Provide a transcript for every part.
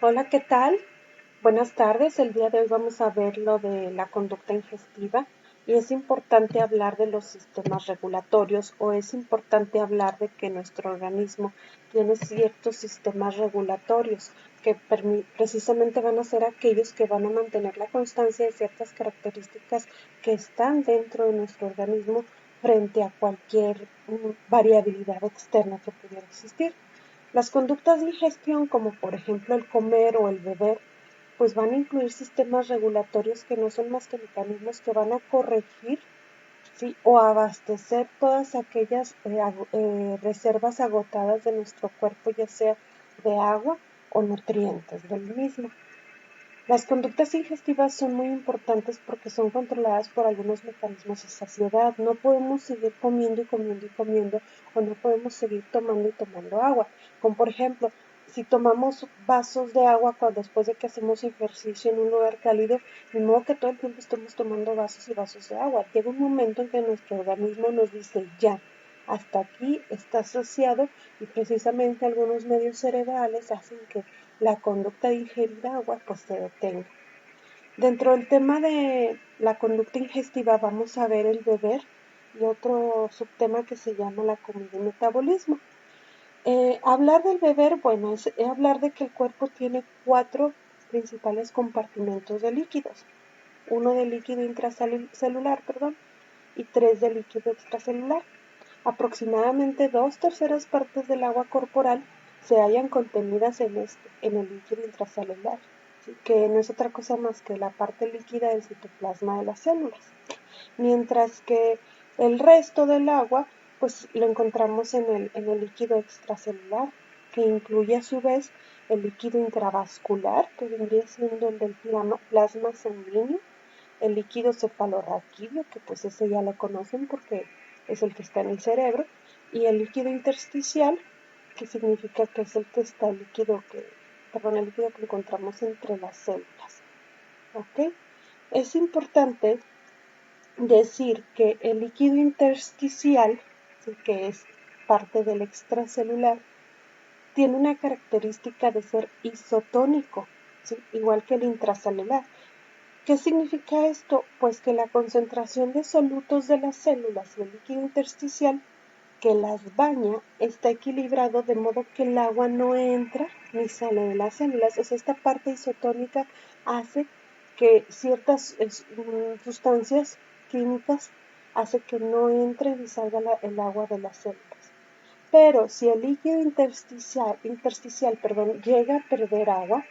Hola, ¿qué tal? Buenas tardes. El día de hoy vamos a ver lo de la conducta ingestiva y es importante hablar de los sistemas regulatorios o es importante hablar de que nuestro organismo tiene ciertos sistemas regulatorios que precisamente van a ser aquellos que van a mantener la constancia de ciertas características que están dentro de nuestro organismo frente a cualquier variabilidad externa que pudiera existir. Las conductas de ingestión, como por ejemplo el comer o el beber, pues van a incluir sistemas regulatorios que no son más que mecanismos que van a corregir, ¿sí?, o abastecer todas aquellas reservas agotadas de nuestro cuerpo, ya sea de agua o nutrientes del mismo. Las conductas ingestivas son muy importantes porque son controladas por algunos mecanismos de saciedad. No podemos seguir comiendo y comiendo y comiendo, o no podemos seguir tomando y tomando agua. Como por ejemplo, si tomamos vasos de agua después de que hacemos ejercicio en un lugar cálido, de modo que todo el tiempo estemos tomando vasos y vasos de agua. Llega un momento en que nuestro organismo nos dice ya, hasta aquí está saciado, y precisamente algunos medios cerebrales hacen que la conducta de ingerir agua pues se detenga. Dentro del tema de la conducta ingestiva vamos a ver el beber y otro subtema que se llama la comida y metabolismo. Hablar del beber, bueno, es hablar de que el cuerpo tiene 4 principales compartimentos de líquidos. Uno de líquido intracelular, y 3 de líquido extracelular. Aproximadamente 2/3 partes del agua corporal se hallan contenidas en el líquido intracelular, ¿sí?, que no es otra cosa más que la parte líquida del citoplasma de las células, mientras que el resto del agua pues lo encontramos en el líquido extracelular, que incluye a su vez el líquido intravascular, que vendría siendo el del plasma sanguíneo, el líquido cefalorraquídeo, que pues ese ya lo conocen porque es el que está en el cerebro, y el líquido intersticial, que significa que es el que está el líquido que encontramos entre las células. ¿Ok? Es importante decir que el líquido intersticial, ¿sí?, que es parte del extracelular, tiene una característica de ser isotónico, ¿sí?, igual que el intracelular. ¿Qué significa esto? Pues que la concentración de solutos de las células y el líquido intersticial que las baña está equilibrado, de modo que el agua no entra ni sale de las células. O sea, esta parte isotónica hace que ciertas sustancias químicas hace que no entre ni salga el agua de las células. Pero si el líquido intersticial llega a perder agua,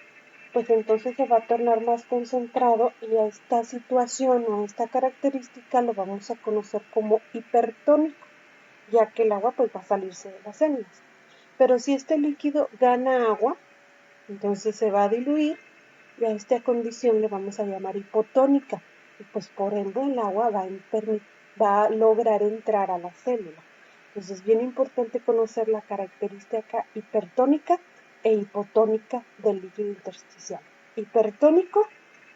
pues entonces se va a tornar más concentrado, y a esta situación o a esta característica lo vamos a conocer como hipertónico, ya que el agua pues va a salirse de las células. Pero si este líquido gana agua, entonces se va a diluir, y a esta condición le vamos a llamar hipotónica, y pues por ende el agua va a lograr entrar a la célula. Entonces es bien importante conocer la característica hipertónica e hipotónica del líquido intersticial. Hipertónico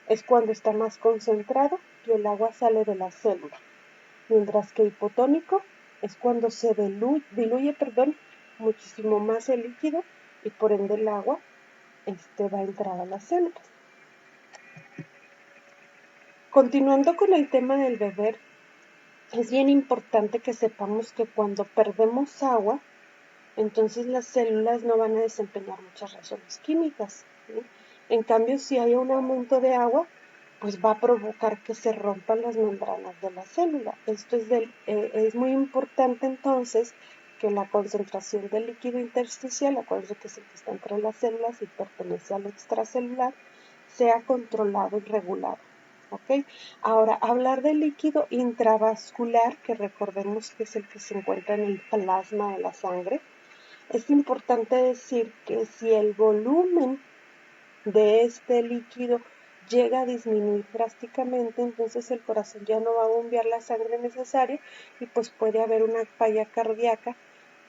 es cuando está más concentrado y el agua sale de la célula, mientras que hipotónico es cuando se diluye muchísimo más el líquido, y por ende el agua va a entrar a las células. Continuando con el tema del beber, es bien importante que sepamos que cuando perdemos agua, entonces las células no van a desempeñar muchas reacciones químicas, ¿sí? En cambio, si hay un aumento de agua, pues va a provocar que se rompan las membranas de la célula. Esto es muy importante entonces que la concentración del líquido intersticial, acuérdense que es el que está entre las células y pertenece al extracelular, sea controlado y regulado. ¿Ok? Ahora, hablar del líquido intravascular, que recordemos que es el que se encuentra en el plasma de la sangre, es importante decir que si el volumen de este líquido llega a disminuir drásticamente, entonces el corazón ya no va a bombear la sangre necesaria, y pues puede haber una falla cardíaca,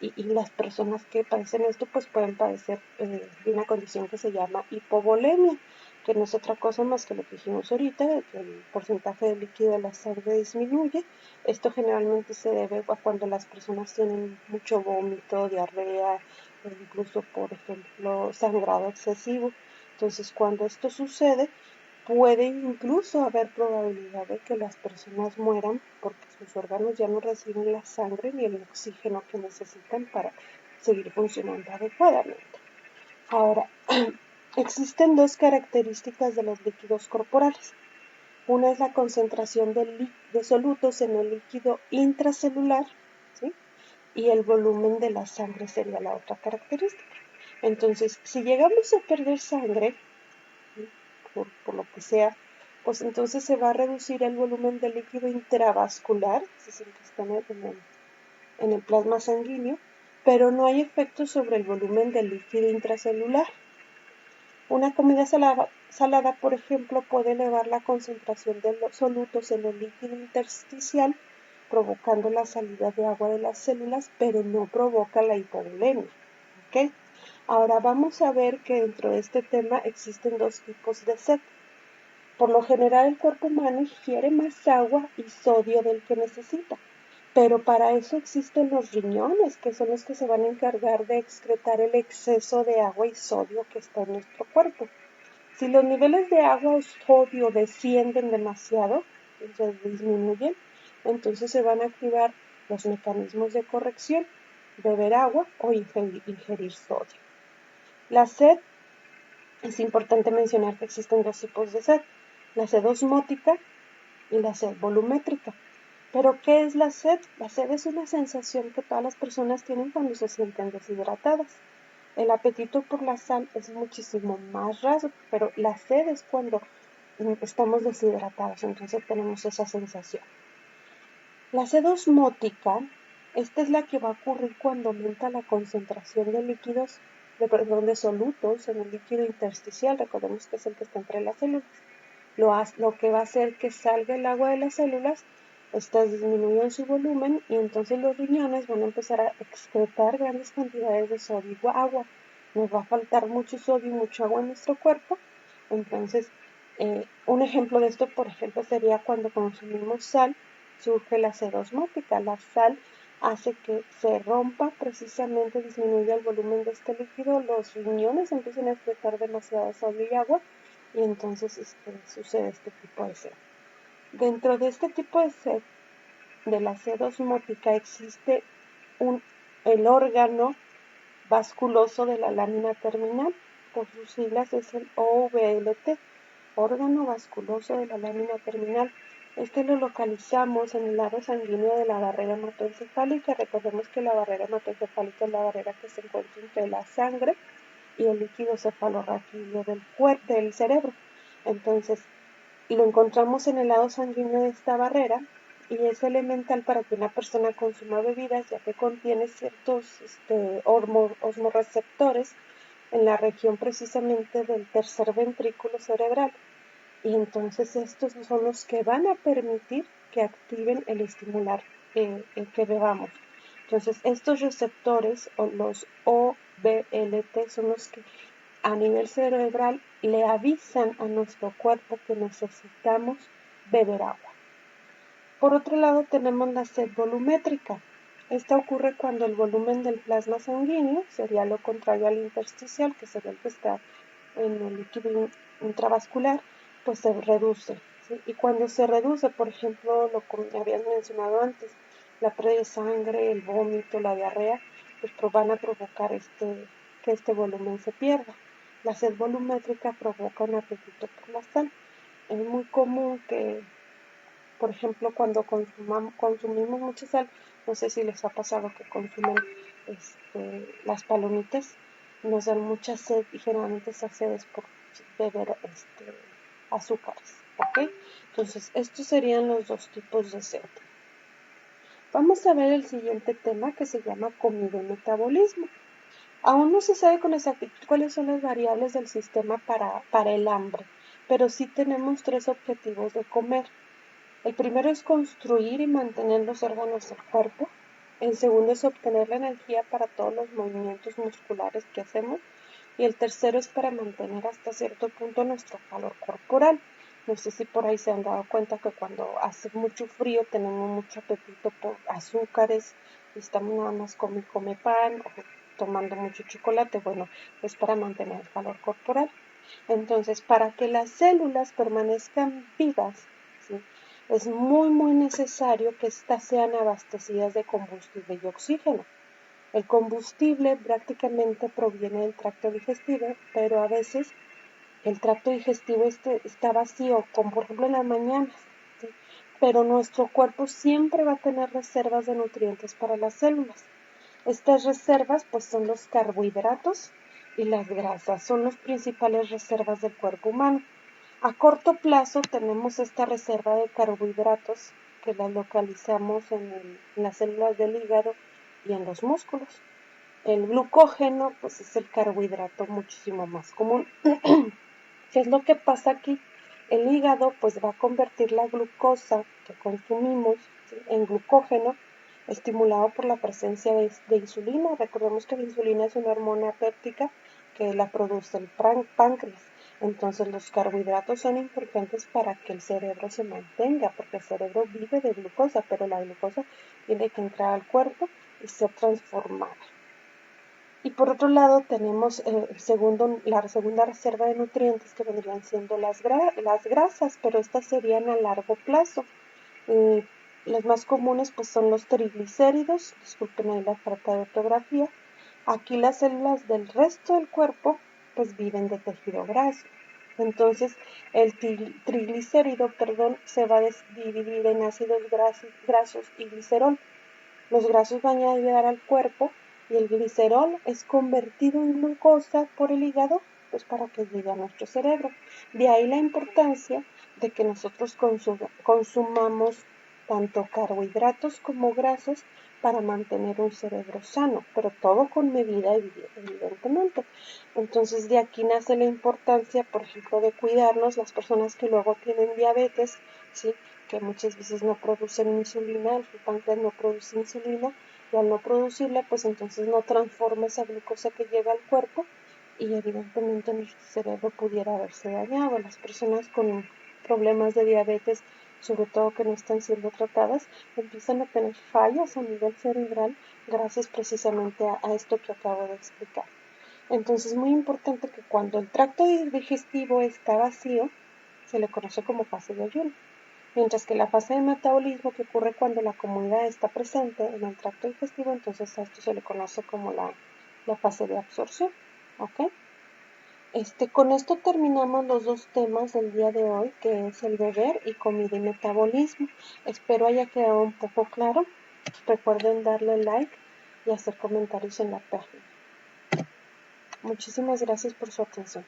y las personas que padecen esto pues pueden padecer de una condición que se llama hipovolemia, que no es otra cosa más que lo que dijimos ahorita, que el porcentaje de líquido de la sangre disminuye. Esto generalmente se debe a cuando las personas tienen mucho vómito, diarrea, o incluso, por ejemplo, sangrado excesivo. Entonces, cuando esto sucede, puede incluso haber probabilidad de que las personas mueran porque sus órganos ya no reciben la sangre ni el oxígeno que necesitan para seguir funcionando adecuadamente. Ahora, existen dos características de los líquidos corporales. Una es la concentración de solutos en el líquido intracelular, ¿sí? Y el volumen de la sangre sería la otra característica. Entonces, si llegamos a perder sangre, ¿sí? por lo que sea, pues entonces se va a reducir el volumen de líquido intravascular, es decir, que está en el plasma sanguíneo, pero no hay efecto sobre el volumen del líquido intracelular. Una comida salada, por ejemplo, puede elevar la concentración de los solutos en el líquido intersticial, provocando la salida de agua de las células, pero no provoca la hipovolemia. ¿Okay? Ahora vamos a ver que dentro de este tema existen dos tipos de sed. Por lo general, el cuerpo humano ingiere más agua y sodio del que necesita, pero para eso existen los riñones, que son los que se van a encargar de excretar el exceso de agua y sodio que está en nuestro cuerpo. Si los niveles de agua o sodio descienden demasiado, se disminuyen, entonces se van a activar los mecanismos de corrección, beber agua o ingerir sodio. La sed, es importante mencionar que existen dos tipos de sed, la sed osmótica y la sed volumétrica. ¿Pero qué es la sed? La sed es una sensación que todas las personas tienen cuando se sienten deshidratadas. El apetito por la sal es muchísimo más raro, pero la sed es cuando estamos deshidratados, entonces tenemos esa sensación. La sed osmótica, esta es la que va a ocurrir cuando aumenta la concentración de líquidos, de solutos en el líquido intersticial, recordemos que es el que está entre las células. Lo que va a hacer que salga el agua de las células, estas disminuyen su volumen y entonces los riñones van a empezar a excretar grandes cantidades de sodio y agua. Nos va a faltar mucho sodio y mucho agua en nuestro cuerpo. Entonces, un ejemplo de esto, por ejemplo, sería cuando consumimos sal, surge la sed osmótica. La sal hace que se rompa, precisamente disminuye el volumen de este líquido, los riñones empiezan a excretar demasiado sodio y agua y entonces sucede este tipo de sed. Dentro de este tipo de sed, de la sed osmótica, existe el órgano vasculoso de la lámina terminal, por sus siglas es el OVLT, órgano vasculoso de la lámina terminal. Este lo localizamos en el lado sanguíneo de la barrera hematoencefálica. Recordemos que la barrera hematoencefálica es la barrera que se encuentra entre la sangre y el líquido cefalorraquídeo del cerebro. Entonces, lo encontramos en el lado sanguíneo de esta barrera y es elemental para que una persona consuma bebidas, ya que contiene ciertos osmorreceptores en la región precisamente del tercer ventrículo cerebral. Y entonces estos son los que van a permitir que activen el estimular que bebamos. Entonces estos receptores o los OBLT son los que a nivel cerebral le avisan a nuestro cuerpo que necesitamos beber agua. Por otro lado tenemos la sed volumétrica. Esta ocurre cuando el volumen del plasma sanguíneo, sería lo contrario al intersticial, que sería el que está en el líquido intravascular, pues se reduce. ¿Sí? Y cuando se reduce, por ejemplo, lo que habías mencionado antes, la pérdida de sangre, el vómito, la diarrea, pues van a provocar que este volumen se pierda. La sed volumétrica provoca un apetito por la sal. Es muy común que, por ejemplo, cuando consumimos mucha sal, no sé si les ha pasado que consumen las palomitas, nos dan mucha sed y generalmente esa sed es por beber azúcares, ¿ok? Entonces, estos serían los dos tipos de sed. Vamos a ver el siguiente tema que se llama comida y metabolismo. Aún no se sabe con exactitud cuáles son las variables del sistema para el hambre, pero sí tenemos tres objetivos de comer. El primero es construir y mantener los órganos del cuerpo. El segundo es obtener la energía para todos los movimientos musculares que hacemos. Y el tercero es para mantener hasta cierto punto nuestro calor corporal. No sé si por ahí se han dado cuenta que cuando hace mucho frío tenemos mucho apetito por azúcares y estamos nada más come pan o tomando mucho chocolate. Bueno, es para mantener el calor corporal. Entonces, para que las células permanezcan vivas, ¿sí?, es muy necesario que éstas sean abastecidas de combustible y oxígeno. El combustible prácticamente proviene del tracto digestivo, pero a veces el tracto digestivo está vacío, como por ejemplo en las mañanas, ¿sí?, pero nuestro cuerpo siempre va a tener reservas de nutrientes para las células. Estas reservas pues son los carbohidratos y las grasas, son las principales reservas del cuerpo humano. A corto plazo tenemos esta reserva de carbohidratos que las localizamos en las células del hígado y en los músculos. El glucógeno pues es el carbohidrato muchísimo más común. ¿Qué es lo que pasa aquí? El hígado pues va a convertir la glucosa que consumimos, ¿sí?, en glucógeno, estimulado por la presencia de insulina. Recordemos que la insulina es una hormona péptica que la produce el páncreas. Entonces los carbohidratos son importantes para que el cerebro se mantenga, porque el cerebro vive de glucosa, pero la glucosa tiene que entrar al cuerpo y ser transformada. Y por otro lado tenemos la segunda reserva de nutrientes, que vendrían siendo las grasas, pero estas serían a largo plazo. Los más comunes pues son los triglicéridos, disculpen ahí la falta de ortografía. Aquí las células del resto del cuerpo pues viven de tejido graso. Entonces el triglicérido, se va a dividir en ácidos grasos y glicerol. Los grasos van a llegar al cuerpo y el glicerol es convertido en glucosa por el hígado, pues para que llegue a nuestro cerebro. De ahí la importancia de que nosotros consumamos tanto carbohidratos como grasas para mantener un cerebro sano, pero todo con medida, evidentemente. Entonces de aquí nace la importancia, por ejemplo, de cuidarnos las personas que luego tienen diabetes, ¿sí?, que muchas veces no producen insulina, el páncreas no produce insulina, y al no producirla, pues entonces no transforma esa glucosa que llega al cuerpo y evidentemente nuestro cerebro pudiera haberse dañado. Las personas con problemas de diabetes, sobre todo que no están siendo tratadas, empiezan a tener fallas a nivel cerebral gracias precisamente a esto que acabo de explicar. Entonces es muy importante que cuando el tracto digestivo está vacío, se le conoce como fase de ayuno. Mientras que la fase de metabolismo, que ocurre cuando la comida está presente en el tracto digestivo, entonces a esto se le conoce como la fase de absorción. ¿Ok? Con esto terminamos los dos temas del día de hoy, que es el beber y comida y metabolismo. Espero haya quedado un poco claro. Recuerden darle like y hacer comentarios en la página. Muchísimas gracias por su atención.